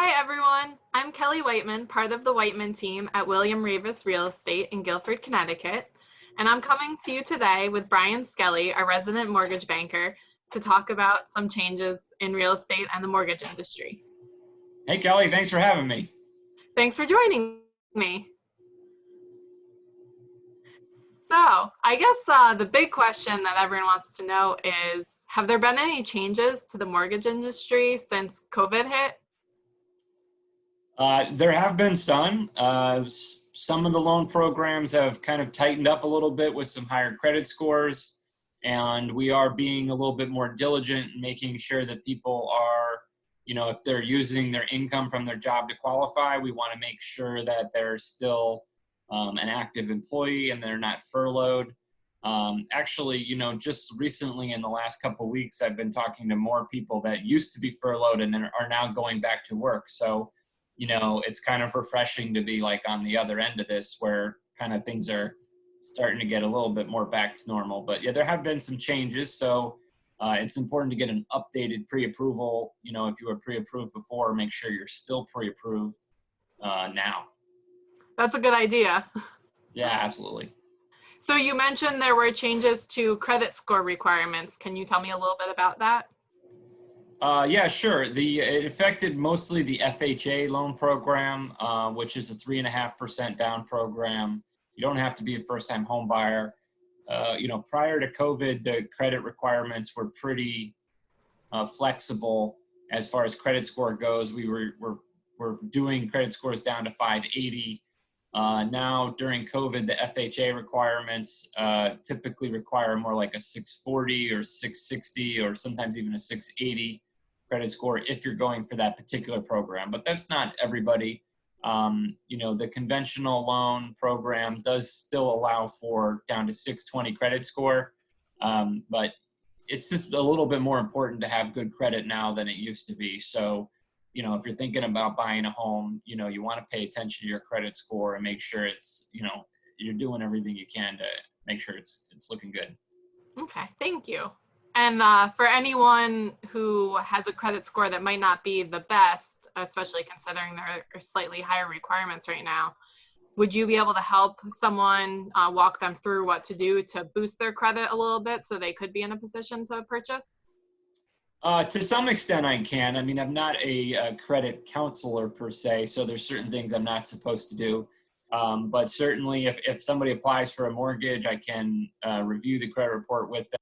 Hi everyone, I'm Kelly Whiteman, part of the Whiteman team at William Ravis Real Estate in Guilford, Connecticut, and I'm coming to you today with Brian Skelly, our resident mortgage banker, to talk about some changes in real estate and the mortgage industry. Hey, Kelly, thanks for having me. Thanks for joining me. So, I guess the big question that everyone wants to know is, have there been any changes to the mortgage industry since COVID hit? There have been some. Some of the loan programs have kind of tightened up a little bit with some higher credit scores, and we are being a little bit more diligent in making sure that people are, if they're using their income from their job to qualify, we want to make sure that they're still an active employee and they're not furloughed. Actually, just recently in the last couple of weeks, I've been talking to more people that used to be furloughed and are now going back to work. So, it's kind of refreshing to be like on the other end of this where kind of things are starting to get a little bit more back to normal. But yeah, there have been some changes. So it's important to get an updated pre-approval. If you were pre-approved before, make sure you're still pre-approved now. That's a good idea. Yeah, absolutely. So you mentioned there were changes to credit score requirements. Can you tell me a little bit about that? Yeah, sure. It affected mostly the FHA loan program, which is a 3.5% down program. You don't have to be a first-time home buyer. Prior to COVID, the credit requirements were pretty flexible as far as credit score goes. We're doing credit scores down to 580. Now during COVID, the FHA requirements typically require more like a 640 or 660 or sometimes even a 680 credit score if you're going for that particular program. But that's not everybody. The conventional loan program does still allow for down to 620 credit score. But it's just a little bit more important to have good credit now than it used to be. So, if you're thinking about buying a home, you want to pay attention to your credit score and make sure it's, you're doing everything you can to make sure it's looking good. Okay, thank you. And for anyone who has a credit score that might not be the best, especially considering there are slightly higher requirements right now, would you be able to help someone walk them through what to do to boost their credit a little bit so they could be in a position to purchase? To some extent I can. I mean, I'm not a credit counselor per se, so there's certain things I'm not supposed to do. But certainly if somebody applies for a mortgage, I can review the credit report with them.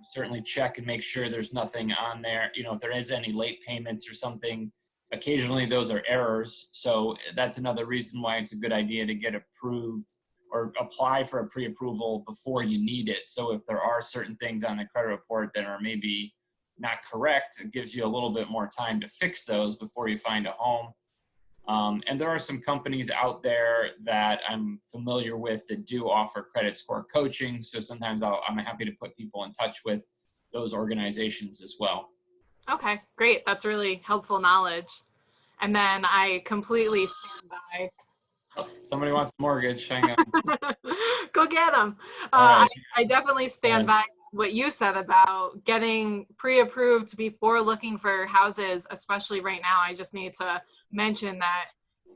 Certainly check and make sure there's nothing on there. If there is any late payments or something, occasionally those are errors. So that's another reason why it's a good idea to get approved or apply for a pre-approval before you need it. So if there are certain things on the credit report that are maybe not correct, it gives you a little bit more time to fix those before you find a home. And there are some companies out there that I'm familiar with that do offer credit score coaching. So sometimes I'm happy to put people in touch with those organizations as well. Okay, great. That's really helpful knowledge. And then I completely stand by. Oh, somebody wants a mortgage. Hang on. Go get them. All right. I definitely stand by what you said about getting pre-approved before looking for houses, especially right now. I just need to mention that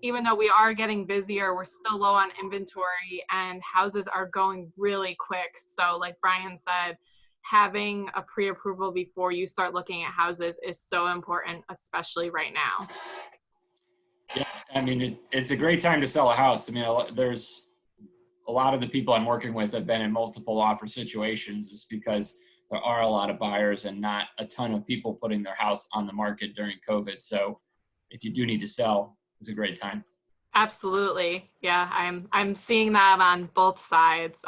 even though we are getting busier, we're still low on inventory and houses are going really quick. So like Brian said, having a pre-approval before you start looking at houses is so important, especially right now. Yeah, I mean, it's a great time to sell a house. I mean, there's a lot of the people I'm working with have been in multiple offer situations just because there are a lot of buyers and not a ton of people putting their house on the market during COVID. So if you do need to sell, it's a great time. Absolutely. Yeah, I'm seeing that on both sides.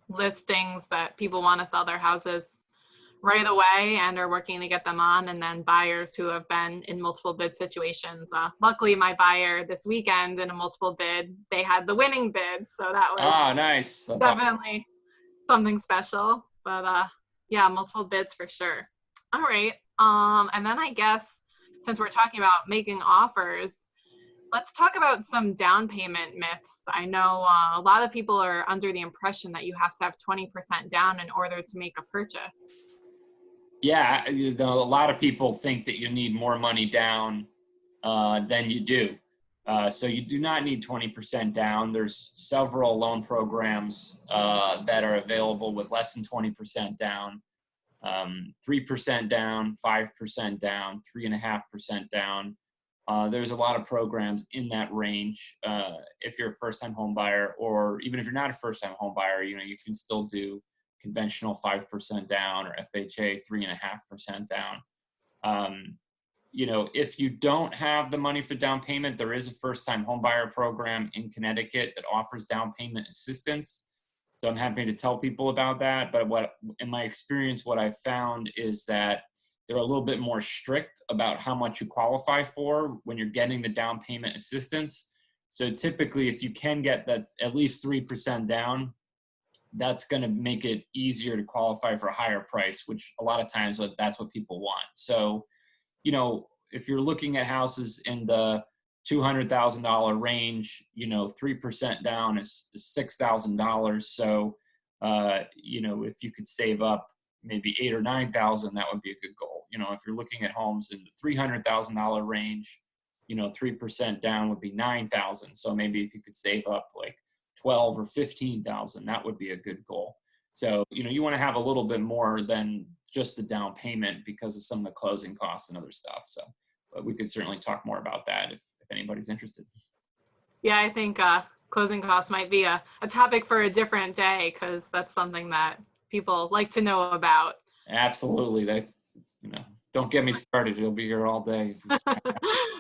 Listings that people want to sell their houses right away and are working to get them on, and then buyers who have been in multiple bid situations. Luckily, my buyer this weekend in a multiple bid, they had the winning bid, so that was nice. That's definitely something special. But yeah, multiple bids for sure. All right. And then I guess since we're talking about making offers, let's talk about some down payment myths. I know a lot of people are under the impression that you have to have 20% down in order to make a purchase. Yeah, a lot of people think that you need more money down then you do. So you do not need 20% down. There's several loan programs that are available with less than 20% down, 3% down, 5% down, 3.5% down. There's a lot of programs in that range. If you're a first-time home buyer, or even if you're not a first-time home buyer, you can still do conventional 5% down or FHA 3.5% down. If you don't have the money for down payment, there is a first-time home buyer program in Connecticut that offers down payment assistance. So I'm happy to tell people about that. But in my experience, what I've found is that they're a little bit more strict about how much you qualify for when you're getting the down payment assistance. So typically, if you can get that at least 3% down, that's going to make it easier to qualify for a higher price, which a lot of times that's what people want. So, if you're looking at houses in the $200,000 range, 3% down is $6,000. So, if you could save up maybe 8,000 or 9,000, that would be a good goal. If you're looking at homes in the $300,000 range, 3% down would be 9,000. So maybe if you could save up like 12 or 15,000, that would be a good goal. So, you want to have a little bit more than just the down payment because of some of the closing costs and other stuff. So, but we could certainly talk more about that if anybody's interested. Yeah, I think closing costs might be a topic for a different day, because that's something that people like to know about. Absolutely. Don't get me started. It'll be here all day.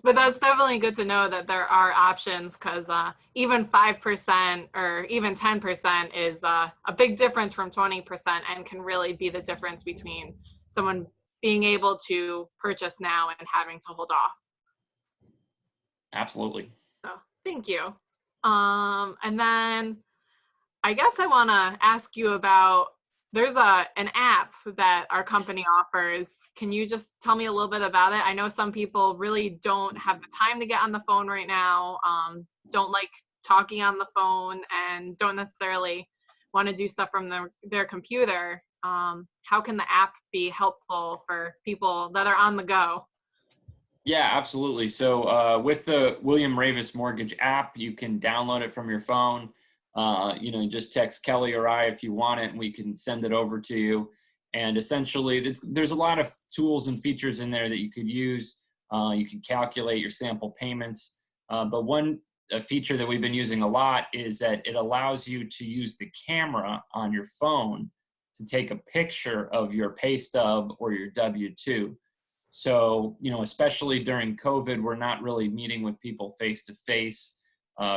But that's definitely good to know that there are options, because even 5% or even 10% is a big difference from 20%, and can really be the difference between someone being able to purchase now and having to hold off. Absolutely. So thank you. And then I guess I want to ask you about, there's an app that our company offers. Can you just tell me a little bit about it? I know some people really don't have the time to get on the phone right now, don't like talking on the phone, and don't necessarily want to do stuff from their computer. How can the app be helpful for people that are on the go? Yeah, absolutely. So with the William Ravis Mortgage app, you can download it from your phone. Just text Kelly or I if you want it, and we can send it over to you. And essentially, there's a lot of tools and features in there that you could use. You can calculate your sample payments. But one feature that we've been using a lot is that it allows you to use the camera on your phone to take a picture of your pay stub or your W-2. So, especially during COVID, we're not really meeting with people face to face.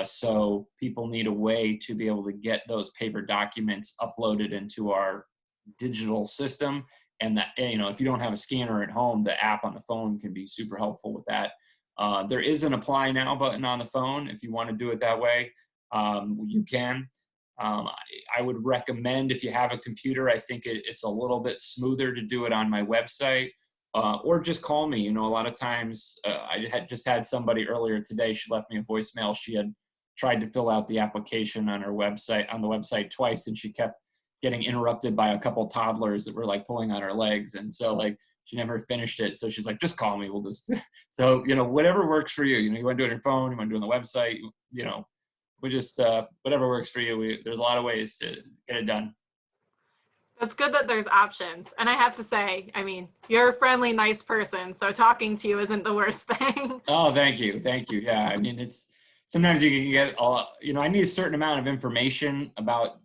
So people need a way to be able to get those paper documents uploaded into our digital system. And that, if you don't have a scanner at home, the app on the phone can be super helpful with that. There is an apply now button on the phone. If you want to do it that way, you can. I would recommend, if you have a computer, I think it's a little bit smoother to do it on my website. Or just call me. A lot of times I had just had somebody earlier today, she left me a voicemail. She had tried to fill out the application on the website twice, and she kept getting interrupted by a couple toddlers that were like pulling on her legs. And so she never finished it. So she's like, just call me. We'll just, so, whatever works for you. You want to do it on your phone, you want to do it on the website, we just, whatever works for you. There's a lot of ways to get it done. It's good that there's options. And I have to say, you're a friendly, nice person, so talking to you isn't the worst thing. Oh, thank you. Thank you. Yeah. It's sometimes you can get I need a certain amount of information about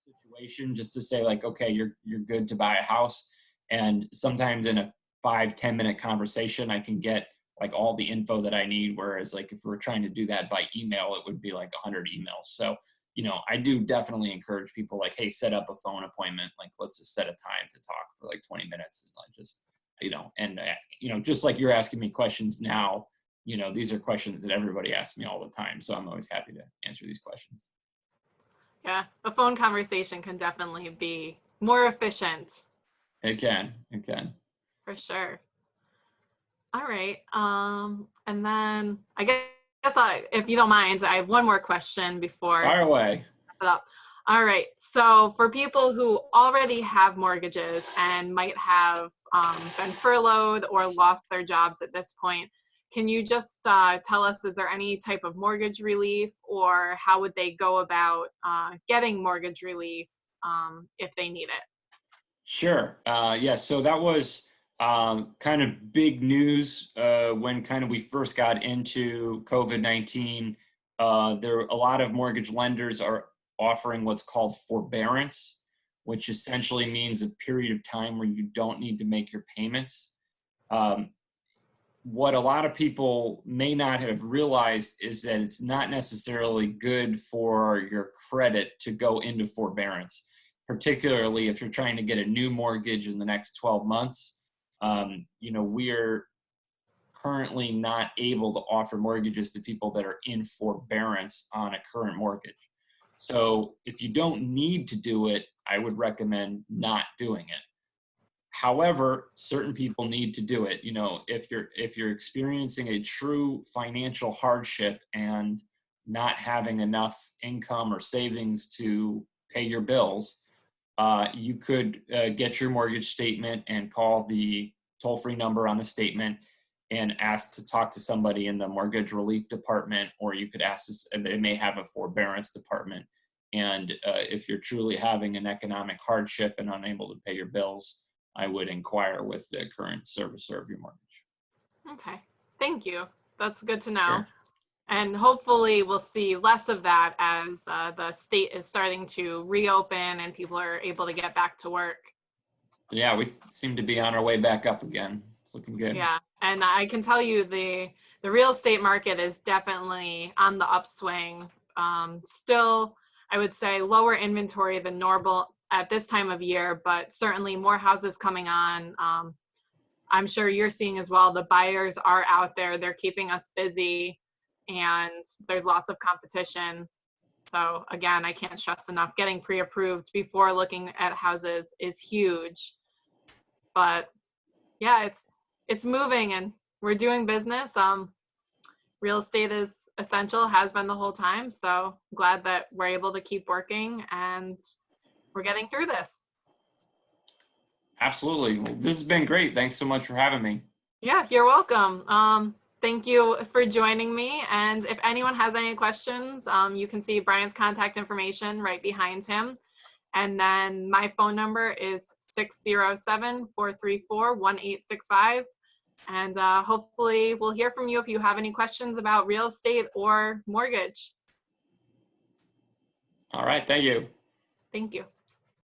the situation just to say okay, you're good to buy a house. And sometimes in a 5-10 minute conversation, I can get all the info that I need. Whereas if we're trying to do that by email, it would be 100 emails. So, I do definitely encourage people hey, set up a phone appointment. Let's just set a time to talk for 20 minutes and just like you're asking me questions now, these are questions that everybody asks me all the time. So I'm always happy to answer these questions. Yeah, a phone conversation can definitely be more efficient. It can. For sure. All right. And then I guess if you don't mind, I have one more question before. Fire away. All right. So for people who already have mortgages and might have been furloughed or lost their jobs at this point, can you just tell us, is there any type of mortgage relief, or how would they go about getting mortgage relief if they need it? Sure. Yeah, so that was kind of big news when kind of we first got into COVID-19. A lot of mortgage lenders are offering what's called forbearance, which essentially means a period of time where you don't need to make your payments. Um, what a lot of people may not have realized is that it's not necessarily good for your credit to go into forbearance, particularly if you're trying to get a new mortgage in the next 12 months. We're currently not able to offer mortgages to people that are in forbearance on a current mortgage. So if you don't need to do it, I would recommend not doing it. However, certain people need to do it. If you're experiencing a true financial hardship and not having enough income or savings to pay your bills, you could get your mortgage statement and call the toll-free number on the statement and ask to talk to somebody in the mortgage relief department, or you could ask this, and they may have a forbearance department. And if you're truly having an economic hardship and unable to pay your bills, I would inquire with the current servicer of your mortgage. Okay, thank you. That's good to know. Sure. And hopefully we'll see less of that as the state is starting to reopen and people are able to get back to work. Yeah, we seem to be on our way back up again. It's looking good. Yeah, and I can tell you the real estate market is definitely on the upswing. Still, I would say lower inventory than normal at this time of year, but certainly more houses coming on. I'm sure you're seeing as well, the buyers are out there, they're keeping us busy, and there's lots of competition. So again, I can't stress enough, getting pre-approved before looking at houses is huge. But yeah, it's moving and we're doing business. Real estate is essential, has been the whole time. So glad that we're able to keep working and we're getting through this. Absolutely. Well, this has been great. Thanks so much for having me. Yeah, you're welcome. Thank you for joining me. And if anyone has any questions, you can see Brian's contact information right behind him. And then my phone number is 607-434-1865. And hopefully we'll hear from you if you have any questions about real estate or mortgage. All right. Thank you. Thank you.